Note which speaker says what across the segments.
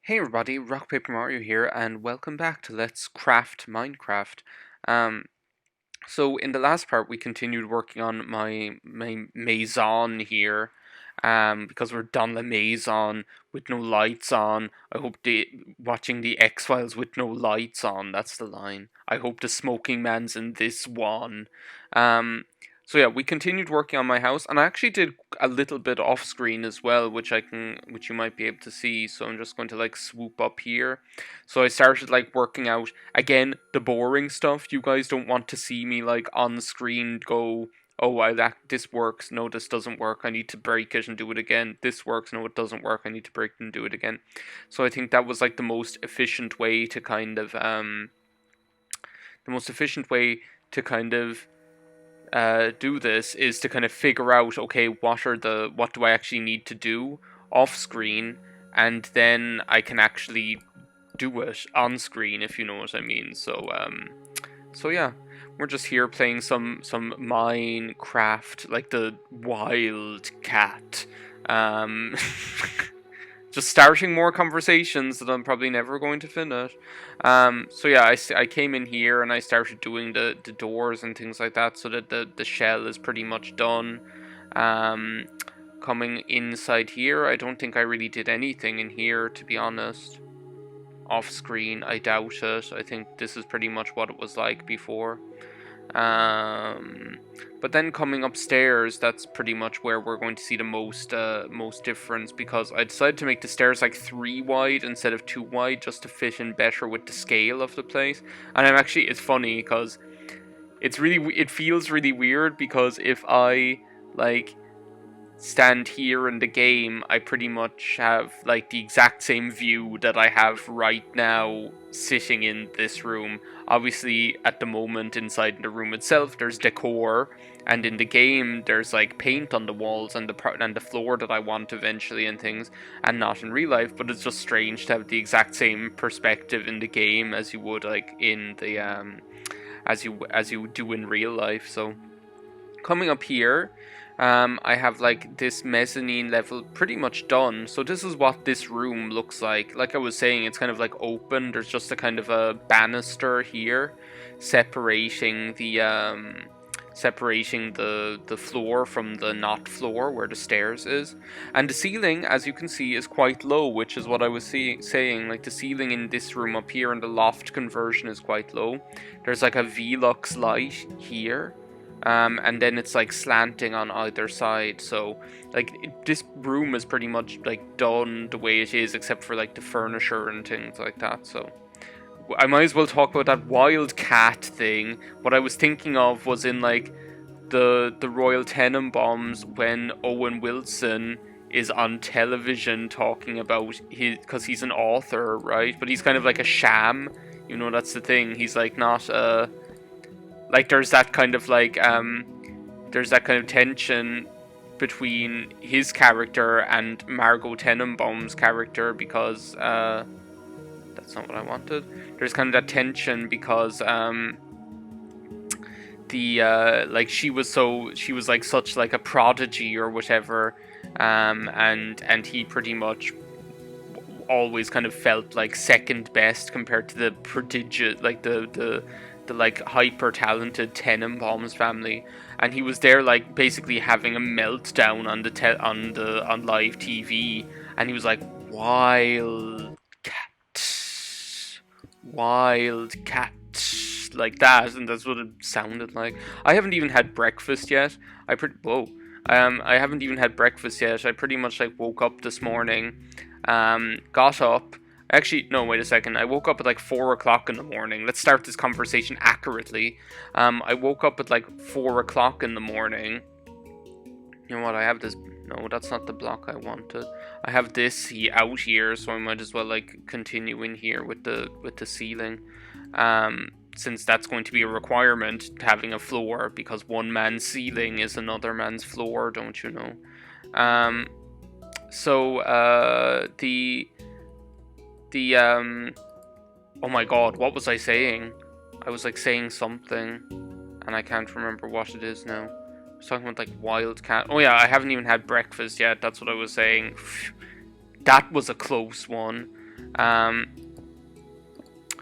Speaker 1: Hey everybody, RockPaperMario here, and welcome back to Let's Craft Minecraft. Um, so in the last part, we continued working on my maison here, because we're done the maison with no lights on. I hope watching the X-Files with no lights on. That's the line. I hope the smoking man's in this one. Um, so yeah, we continued working on my house, and I actually did a little bit off screen as well, which you might be able to see. So I'm just going to like swoop up here. So I started like working out again the boring stuff. You guys don't want to see me like on screen go, oh, this works. No, this doesn't work. I need to break it and do it again. This works. No, it doesn't work. I need to break it and do it again. So I think that was like the most efficient way to kind of the most efficient way to kind of do this is to kind of figure out, okay, what do I actually need to do off screen, and then I can actually do it on screen, if you know what I mean. So yeah, we're just here playing some Minecraft, like the wild cat. Um, just starting more conversations that I'm probably never going to finish. So yeah, I came in here and I started doing the doors and things like that, so that the shell is pretty much done. Um, Coming inside here, I don't think I really did anything in here, to be honest. Off screen, I doubt it. I think this is pretty much what it was like before. But then coming upstairs, that's pretty much where we're going to see the most difference, because I decided to make the stairs like 3 wide instead of 2 wide, just to fit in better with the scale of the place. And it's funny because it feels really weird, because if I like stand here in the game, I pretty much have like the exact same view that I have right now sitting in this room. Obviously, at the moment inside the room itself, there's decor, and in the game, there's like paint on the walls and the floor that I want eventually and things, and not in real life. But it's just strange to have the exact same perspective in the game as you would like in the as you do in real life. So coming up here, I have like this mezzanine level pretty much done. So this is what this room looks like. Like I was saying, it's kind of like open. There's just a kind of a banister here separating the floor from the not floor where the stairs is. And the ceiling, as you can see, is quite low, which is what I was saying. Like the ceiling in this room up here in the loft conversion is quite low. There's like a Velux light here. And then it's like slanting on either side, so like this room is pretty much like done the way it is, except for like the furniture and things like that. So I might as well talk about that wild cat thing. What I was thinking of was in like the Royal Tenenbaums, when Owen Wilson is on television talking about because he's an author, right? But he's kind of like a sham, you know. That's the thing. He's like not like there's that kind of like there's that kind of tension between his character and Margot Tenenbaum's character, because that's not what I wanted. There's kind of that tension because the like she was like such like a prodigy or whatever, and he pretty much always kind of felt like second best compared to the prodigious, like the like hyper talented Tenenbaums family, and he was there like basically having a meltdown on live TV, and he was like, wild cat, like that, and that's what it sounded like. I haven't even had breakfast yet. I haven't even had breakfast yet. I pretty much like woke up this morning, got up. Actually, no, wait a second. I woke up at like 4 o'clock in the morning. Let's start this conversation accurately. I woke up at like 4 o'clock in the morning. You know what? I have this. No, that's not the block I wanted. I have this out here, so I might as well like continue in here with the ceiling. Since that's going to be a requirement, having a floor, because one man's ceiling is another man's floor, don't you know? Oh my god, what was I saying? I was like saying something, and I can't remember what it is now. I was talking about like wildcat. Oh yeah, I haven't even had breakfast yet. That's what I was saying. That was a close one. Um,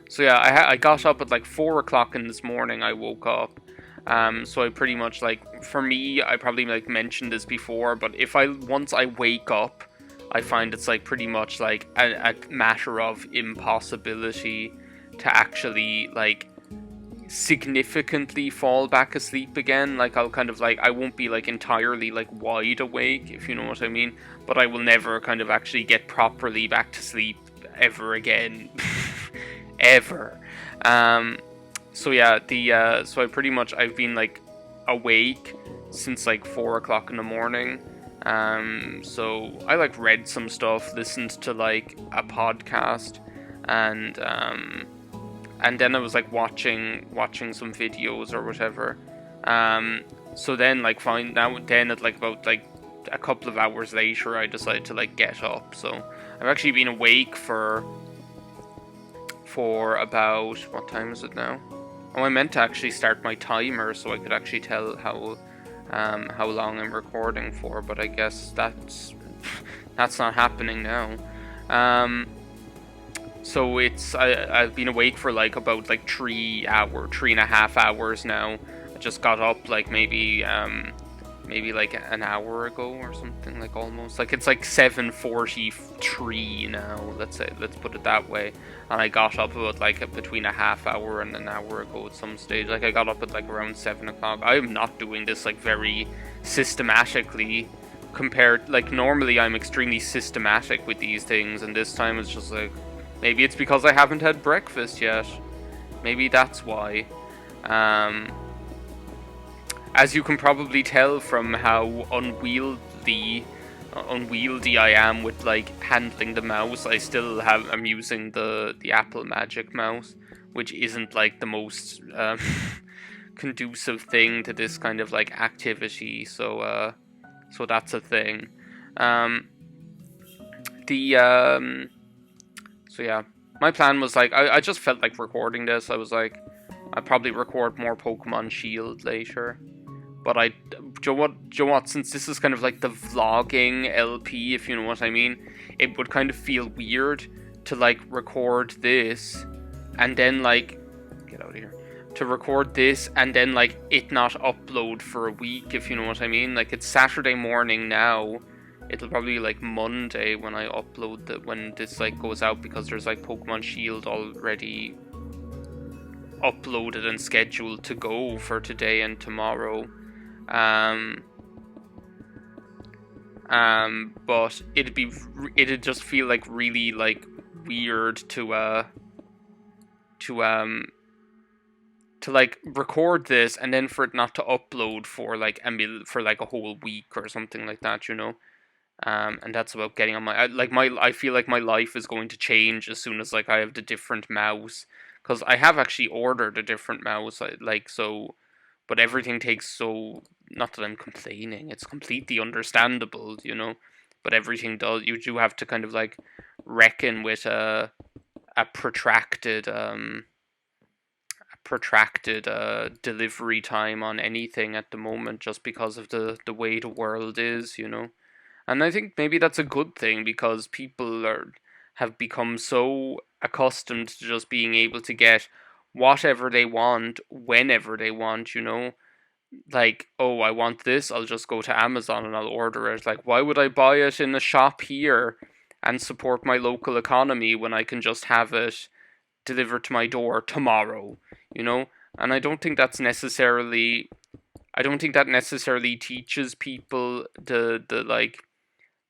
Speaker 1: so yeah, I got up at like 4 o'clock in this morning. I woke up. So I pretty much like, for me, I probably like mentioned this before, but if I once I wake up, I find it's like pretty much like a matter of impossibility to actually like significantly fall back asleep again. Like I'll kind of like, I won't be like entirely like wide awake, if you know what I mean, but I will never kind of actually get properly back to sleep ever again. Ever. Um so yeah, the so I pretty much, I've been like awake since like 4 o'clock in the morning. So I like read some stuff, listened to like a podcast, and then I was like watching some videos or whatever. Um, so then like fine now then at like about like a couple of hours later, I decided to like get up. So I've actually been awake for about, what time is it now? Oh, I meant to actually start my timer so I could actually tell how long I'm recording for, but I guess that's not happening now. Um, so I've been awake for like about like 3.5 hours now. I just got up like maybe like an hour ago or something, like almost like it's like 7:43 now. Let's put it that way. And I got up about like between a half hour and an hour ago at some stage. Like I got up at like around 7 o'clock. I am not doing this like very systematically compared, like normally I'm extremely systematic with these things, and this time it's just like, maybe it's because I haven't had breakfast yet. Maybe that's why. Um, as you can probably tell from how unwieldy I am with like handling the mouse, I'm using the Apple Magic mouse, which isn't like the most conducive thing to this kind of like activity. So that's a thing. Um, the So yeah, my plan was like, I just felt like recording this. I was like, I'd probably record more Pokemon Shield later. But do you know what? Since this is kind of like the vlogging LP, if you know what I mean, it would kind of feel weird to like record this and then like, get out of here, to record this and then like it not upload for a week, if you know what I mean. Like it's Saturday morning now. It'll probably be like Monday when I upload when this like goes out, because there's like Pokemon Shield already uploaded and scheduled to go for today and tomorrow. Um, but it'd just feel like really like weird to like record this and then for it not to upload for like for like a whole week or something like that, you know. And that's about getting on I feel like my life is going to change as soon as like I have the different mouse, because I have actually ordered a different mouse. But everything takes so, not that I'm complaining, it's completely understandable, you know. But everything does, you do have to kind of like reckon with a protracted delivery time on anything at the moment, just because of the way the world is, you know. And I think maybe that's a good thing, because people have become so accustomed to just being able to get whatever they want whenever they want, you know. Like, oh, I want this, I'll just go to Amazon and I'll order it. Like, why would I buy it in a shop here and support my local economy when I can just have it delivered to my door tomorrow, you know? And I don't think that necessarily teaches people the like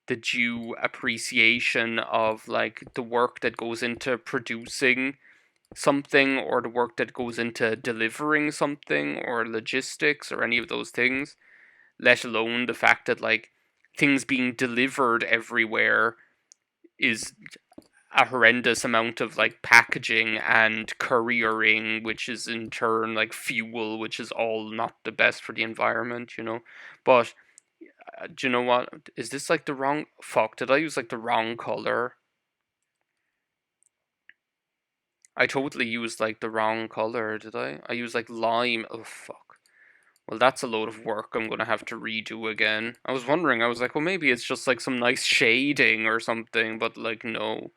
Speaker 1: the due appreciation of like the work that goes into producing something, or the work that goes into delivering something, or logistics, or any of those things, let alone the fact that like things being delivered everywhere is a horrendous amount of like packaging and couriering, which is in turn like fuel, which is all not the best for the environment, you know. But do you know what? Is this like the wrong? Fuck! Did I use like the wrong color? I totally used like the wrong color. Did I? I used like lime. Oh fuck! Well, that's a load of work I'm gonna have to redo again. I was wondering. I was like, well, maybe it's just like some nice shading or something, but like no.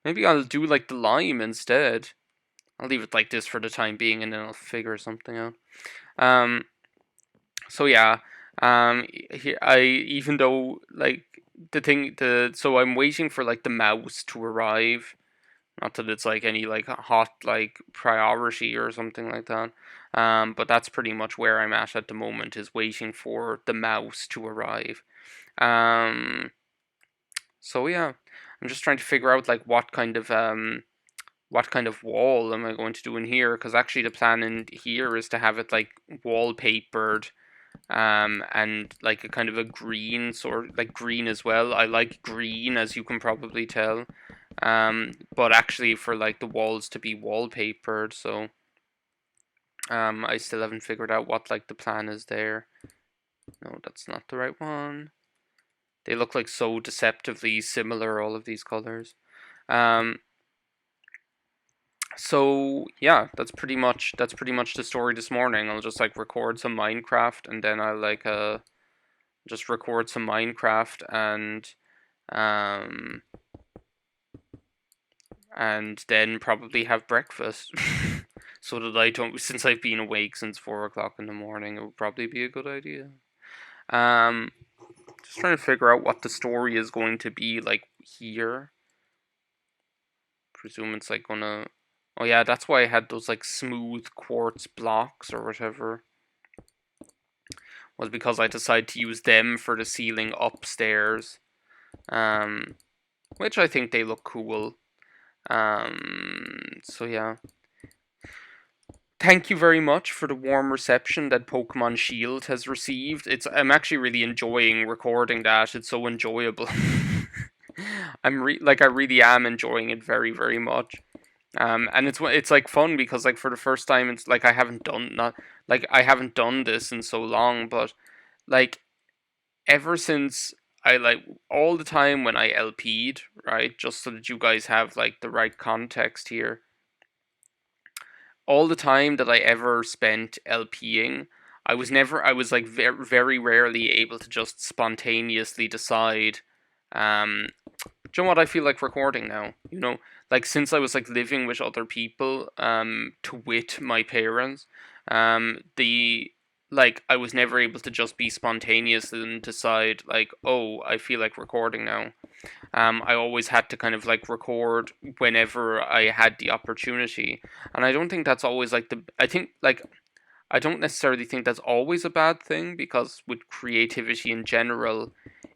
Speaker 1: Maybe I'll do like the lime instead. I'll leave it like this for the time being, and then I'll figure something out. Um, so yeah, here I even though like so I'm waiting for like the mouse to arrive. Not that it's like any like hot like priority or something like that. But that's pretty much where I'm at the moment, is waiting for the mouse to arrive. Um, so yeah, I'm just trying to figure out like what kind of wall am I going to do in here? Because actually the plan in here is to have it like wallpapered, and like a kind of a green sort, like green as well. I like green, as you can probably tell. But actually for like the walls to be wallpapered, so I still haven't figured out what like the plan is there. No, that's not the right one. They look like so deceptively similar, all of these colors. Um, so yeah, that's pretty much the story this morning. I'll just like record some Minecraft, and then I'll like just record some Minecraft um and then probably have breakfast. So that I don't, since I've been awake since 4 o'clock in the morning, it would probably be a good idea. Um, just trying to figure out what the story is going to be like here. Presume it's like gonna. Oh yeah, that's why I had those like smooth quartz blocks or whatever. Was because I decided to use them for the ceiling upstairs. Um, which I think they look cool. So yeah. Thank you very much for the warm reception that Pokemon Shield has received. I'm actually really enjoying recording that. It's so enjoyable. I really am enjoying it very very much. And it's like fun because like for the first time it's like I haven't done this in so long, but like ever since I like all the time when I LP'd, right? Just so that you guys have like the right context here, all the time that I ever spent LPing, I was like very rarely able to just spontaneously decide, do you know what, I feel like recording now, like since I was like living with other people, to wit my parents, the like I was never able to just be spontaneous and decide like, oh, I feel like recording now. I always had to kind of like record whenever I had the opportunity, and I don't think that's always like the. I think like I don't necessarily think that's always a bad thing, because with creativity in general,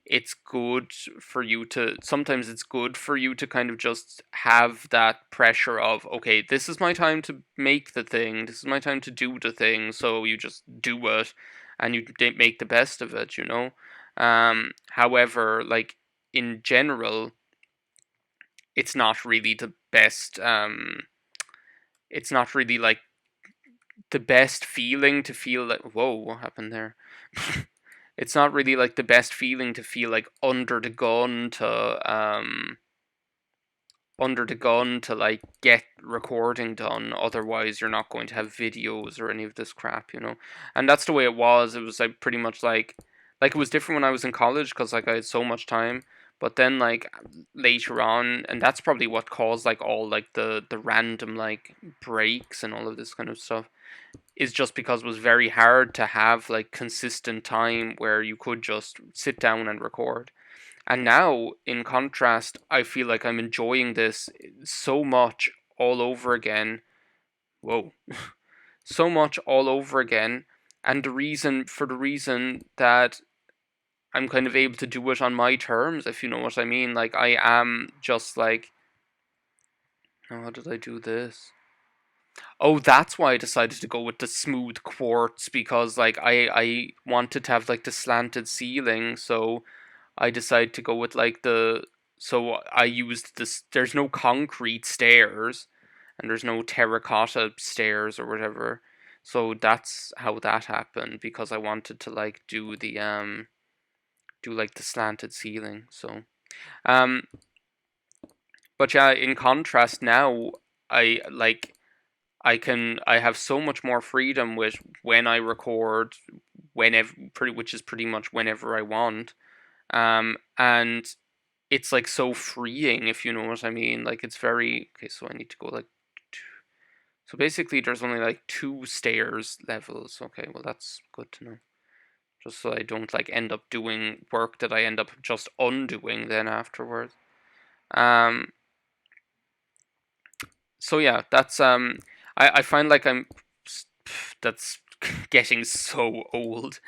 Speaker 1: it's good for you to sometimes it's good for you to kind of just have that pressure of, okay, this is my time to make the thing, this is my time to do the thing, so you just do it and you make the best of it, however, like in general, it's not really the best. It's not really like the best feeling to feel like, whoa, what happened there? It's not really like the best feeling to feel like under the gun to like get recording done. Otherwise, you're not going to have videos or any of this crap. And that's the way it was. It was like pretty much like it was different when I was in college, because like I had so much time. But then like later on, and that's probably what caused like all like the random like breaks and all of this kind of stuff, is just because it was very hard to have like consistent time where you could just sit down and record. And now, in contrast, I feel like I'm enjoying this so much all over again. Whoa. So much all over again. And the reason that I'm kind of able to do it on my terms, if you know what I mean. Like, I am just like, oh, how did I do this? Oh, that's why I decided to go with the smooth quartz, because like I wanted to have like the slanted ceiling, so I decided to go with like so I used this. There's no concrete stairs, and there's no terracotta stairs or whatever. So that's how that happened, because I wanted to like do like the slanted ceiling. So um but yeah, in contrast now, I like I have so much more freedom with when I record, whenever, which is pretty much whenever I want. And it's like so freeing, if you know what I mean. Like it's very okay. So I need to go like. So basically, there's only like 2 stairs levels. Okay, well that's good to know. Just so I don't like end up doing work that I end up just undoing then afterwards. Um. So yeah, that's I find like that's getting so old.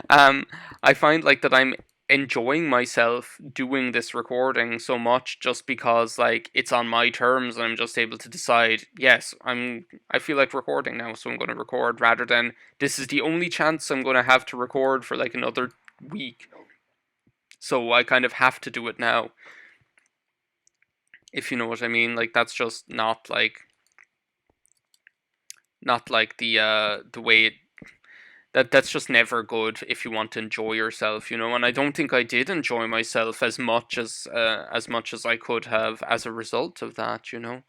Speaker 1: um, I find like that I'm enjoying myself doing this recording so much just because like it's on my terms and I'm just able to decide, yes, I feel like recording now, so I'm going to record, rather than this is the only chance I'm going to have to record for like another week. So I kind of have to do it now, if you know what I mean. Like that's just not like the way it that's just never good if you want to enjoy yourself, you know. And I don't think I did enjoy myself as much as I could have as a result of that, you know.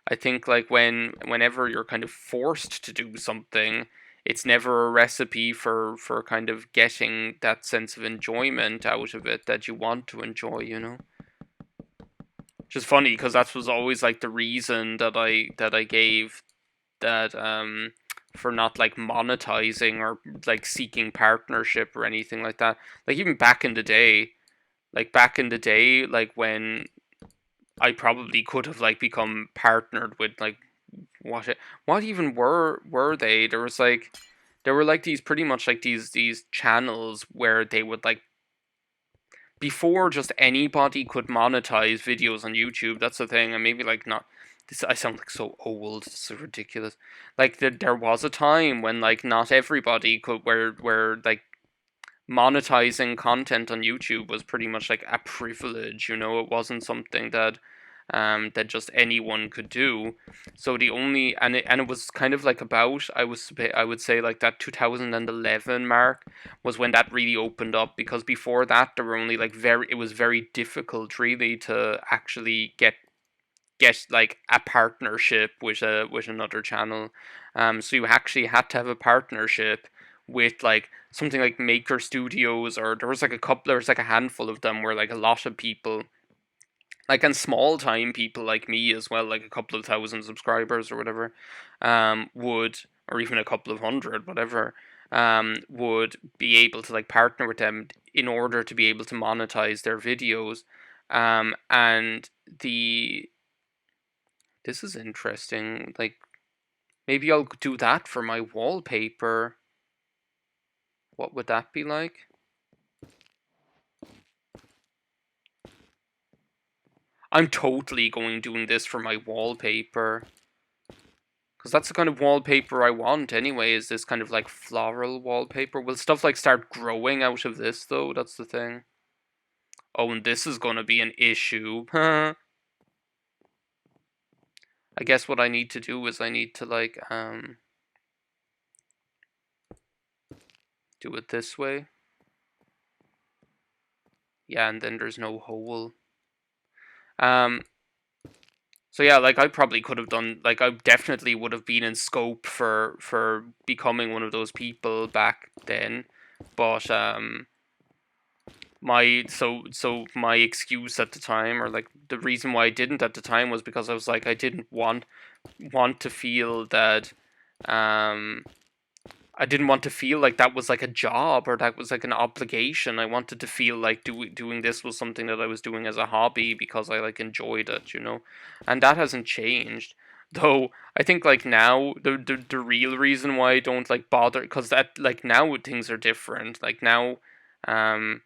Speaker 1: I think like whenever you're kind of forced to do something, it's never a recipe for kind of getting that sense of enjoyment out of it that you want to enjoy, you know. Which is funny because that was always like the reason that I gave that for not like monetizing or like seeking partnership or anything like that. Like even back in the day, like when I probably could have like become partnered with like what even were they? There were like these pretty much like these channels where they would like, before just anybody could monetize videos on YouTube. That's the thing, and maybe like not. This I sound like so old. It's so ridiculous. Like there was a time when like not everybody could, where like monetizing content on YouTube was pretty much like a privilege. You know, it wasn't something that just anyone could do. So the only and it was kind of like about, I would say like that 2011 mark was when that really opened up, because before that there were only like it was very difficult really to actually get like a partnership with another channel. So you actually had to have a partnership with like something like Maker Studios, or there was like a handful of them where like a lot of people, like, and small time people like me as well, like a couple of thousand subscribers or whatever, would, or even a couple of hundred, whatever, would be able to like partner with them in order to be able to monetize their videos. And this is interesting. Like, maybe I'll do that for my wallpaper. What would that be like? I'm totally going doing this for my wallpaper. Because that's the kind of wallpaper I want anyway, is this kind of like floral wallpaper. Will stuff like start growing out of this though? That's the thing. Oh, and this is going to be an issue. I guess what I need to do is I need to like do it this way. Yeah, and then there's no hole. Um so yeah, like I probably could have done, like I definitely would have been in scope for becoming one of those people back then. But my excuse at the time, or like the reason why I didn't at the time, was because I was like, I didn't want to feel that um I didn't want to feel like that was like a job or that was like an obligation. I wanted to feel like doing this was something that I was doing as a hobby because I like enjoyed it, you know. And that hasn't changed. Though I think like now the real reason why I don't like bother, because that like now things are different. Like now um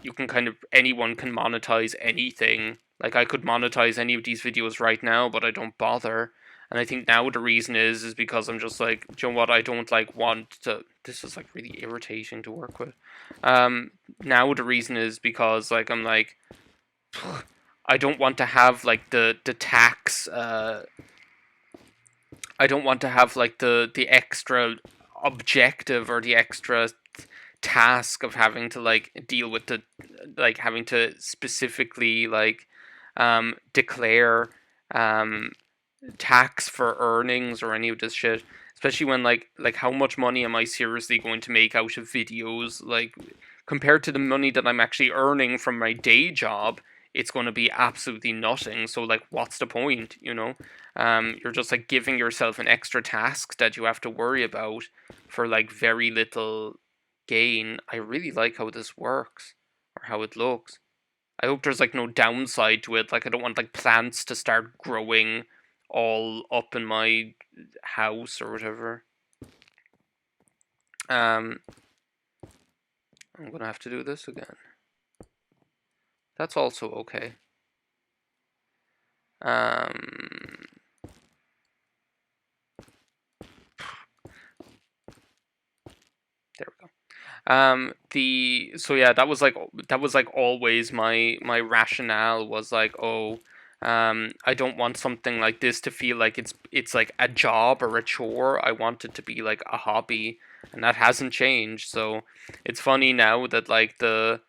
Speaker 1: you can kind of, anyone can monetize anything. Like I could monetize any of these videos right now, but I don't bother. And I think now the reason is because I'm just like, do you know what? I don't like want to. This is like really irritating to work with. Now the reason is because like I'm like, I don't want to have like the tax. I don't want to have like the extra objective or the extra task of having to like deal with the, like having to specifically like declare um tax for earnings or any of this shit, especially when like how much money am I seriously going to make out of videos, like compared to the money that I'm actually earning from my day job, it's going to be absolutely nothing. So like, what's the point? You're just like giving yourself an extra task that you have to worry about for like very little gain. I really like how this works, or how it looks. I hope there's like no downside to it. Like, I don't want like plants to start growing all up in my house or whatever. I'm gonna have to do this again. That's also okay. There we go. So yeah, that was like always my rationale was like, oh, I don't want something like this to feel like it's like a job or a chore. I want it to be like a hobby, and that hasn't changed. So it's funny now that like the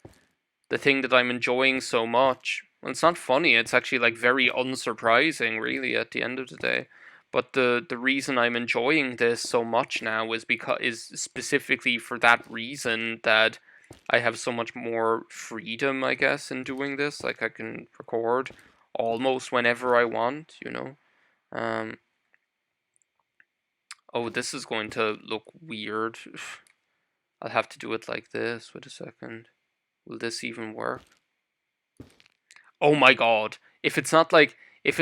Speaker 1: thing that I'm enjoying so much. Well, it's not funny. It's actually like very unsurprising, really, at the end of the day. But the reason I'm enjoying this so much now is specifically for that reason, that I have so much more freedom, I guess, in doing this. Like, I can record almost whenever I want, Um, oh, this is going to look weird. I'll have to do it like this. Wait a second. Will this even work? Oh my god. If it's not like the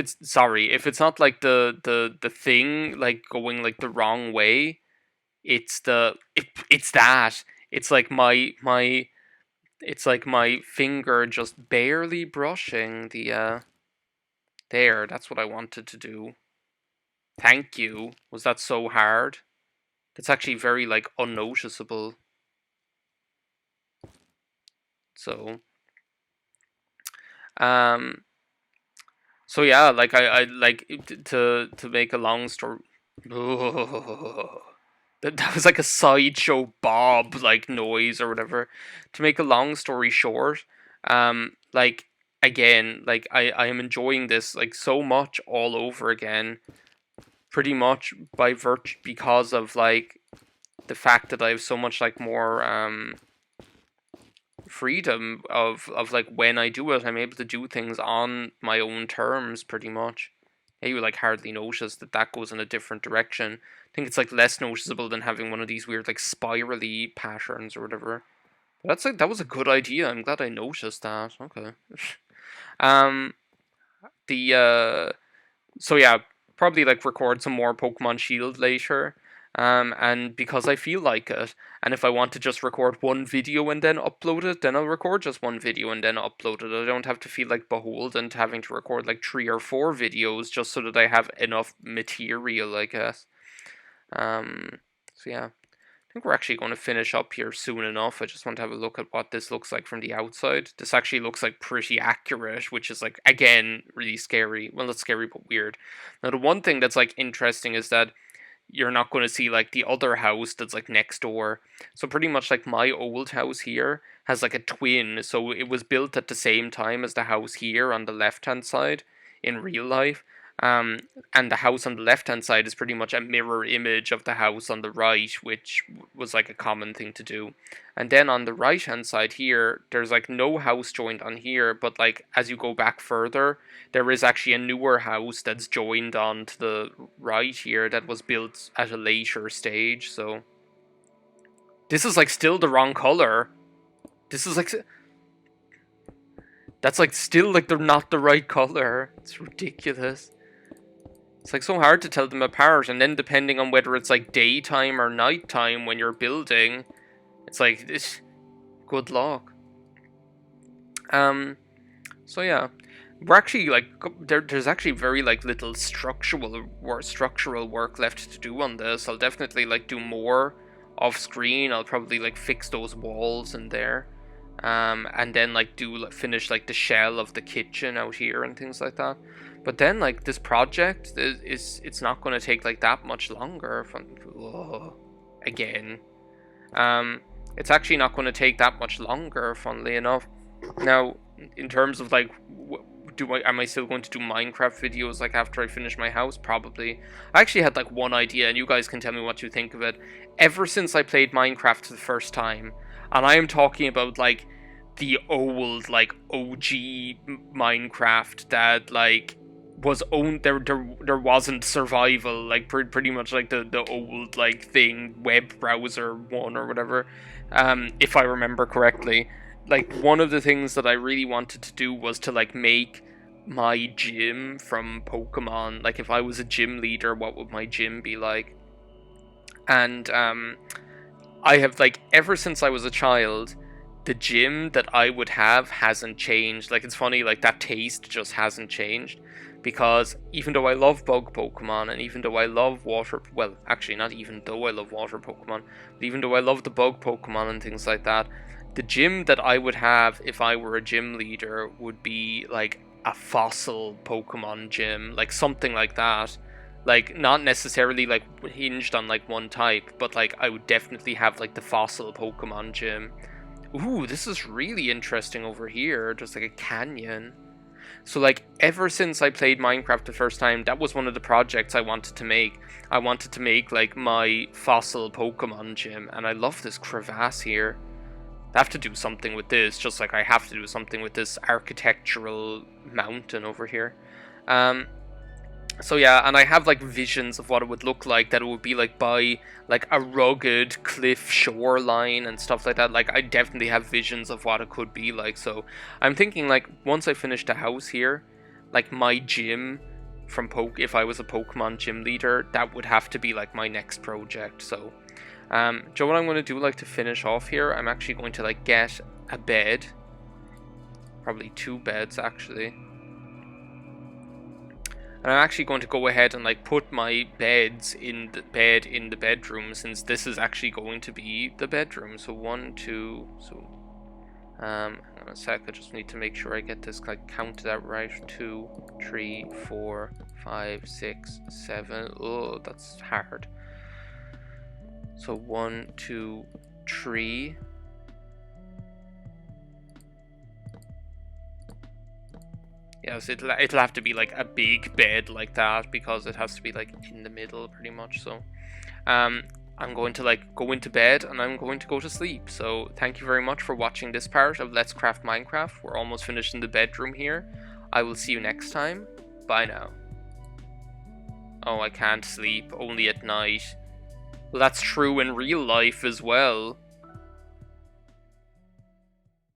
Speaker 1: thing like going like the wrong way, it's that. It's like my finger just barely brushing the there, that's what I wanted to do. Thank you. Was that so hard? That's actually very like unnoticeable. So um so yeah, like I like to make a long story. That was like a sideshow Bob like noise or whatever. To make a long story short, like again, like I am enjoying this like so much all over again, pretty much by virtue because of like the fact that I have so much like more freedom of like when I do it, I'm able to do things on my own terms pretty much. Yeah, you like hardly notice that goes in a different direction. I think it's like less noticeable than having one of these weird like spirally patterns or whatever. But that's like, that was a good idea. I'm glad I noticed that. Okay. um the so yeah, probably like record some more Pokemon Shield later. And because I feel like it, and if I want to just record one video and then upload it, then I'll record just one video and then upload it. I don't have to feel like beholden to having to record like 3 or 4 videos just so that I have enough material, I guess. So yeah. I think we're actually going to finish up here soon enough. I just want to have a look at what this looks like from the outside. This actually looks like pretty accurate, which is like, again, really scary. Well, not scary, but weird. Now, the one thing that's like interesting is that you're not going to see like the other house that's like next door. So pretty much like my old house here has like a twin. So it was built at the same time as the house here on the left hand side in real life. And the house on the left hand side is pretty much a mirror image of the house on the right, which was like a common thing to do. And then on the right hand side here, there's like no house joined on here, but like as you go back further, there is actually a newer house that's joined on to the right here that was built at a later stage. So this is like still the wrong color. This is like, that's like still like they're not the right color. It's ridiculous. It's like so hard to tell them apart, and then depending on whether it's like daytime or nighttime when you're building, it's like this. Good luck. So yeah, we're actually like there's actually very like little structural work left to do on this. I'll definitely like do more off screen. I'll probably like fix those walls in there, and then like finish like the shell of the kitchen out here and things like that. But then like this project it's not going to take like that much longer. Again, it's actually not going to take that much longer. Funnily enough, now in terms of like am I still going to do Minecraft videos like after I finish my house? Probably. I actually had like one idea, and you guys can tell me what you think of it. Ever since I played Minecraft for the first time, And I am talking about like the old like OG Minecraft that like was owned. There wasn't survival, like pretty much like the old like thing, web browser one or whatever, if I remember correctly. Like one of the things that I really wanted to do was to like make my gym from Pokemon. Like if I was a gym leader, what would my gym be like? And I have like ever since I was a child, the gym that I would have hasn't changed. Like it's funny, like that taste just hasn't changed. Because even though I love bug Pokemon, and even though I love water, well, actually not even though I love water Pokemon, but even though I love the bug Pokemon and things like that, the gym that I would have if I were a gym leader would be like a fossil Pokemon gym, like something like that. Like not necessarily like hinged on like one type, but like I would definitely have like the fossil Pokemon gym. Ooh, this is really interesting over here. Just like a canyon. So like ever since I played Minecraft the first time, that was one of the projects I wanted to make. I wanted to make like my fossil Pokemon gym, and I love this crevasse here. I have to do something with this, just like I have to do something with this architectural mountain over here. Um, so yeah, and I have like visions of what it would look like, that it would be like by like a rugged cliff shoreline and stuff like that. Like I definitely have visions of what it could be like. So I'm thinking like once I finish the house here, like my gym from if I was a Pokemon gym leader, that would have to be like my next project. So Joe, what I'm going to do like to finish off here, I'm actually going to like get a bed, probably 2 beds actually. And I'm actually going to go ahead and like put my beds in the bedroom, since this is actually going to be the bedroom. So 1, 2, so hang on a sec, I just need to make sure I get this like counted out right. 2, 3, 4, 5, 6, 7. Oh, that's hard. So 1, 2, 3. Yes, it'll have to be like a big bed like that, because it has to be like in the middle pretty much. So I'm going to like go into bed and I'm going to go to sleep. So thank you very much for watching this part of Let's Craft Minecraft. We're almost finished in the bedroom here. I will see you next time. Bye now. Oh, I can't sleep, only at night. Well, that's true in real life as well.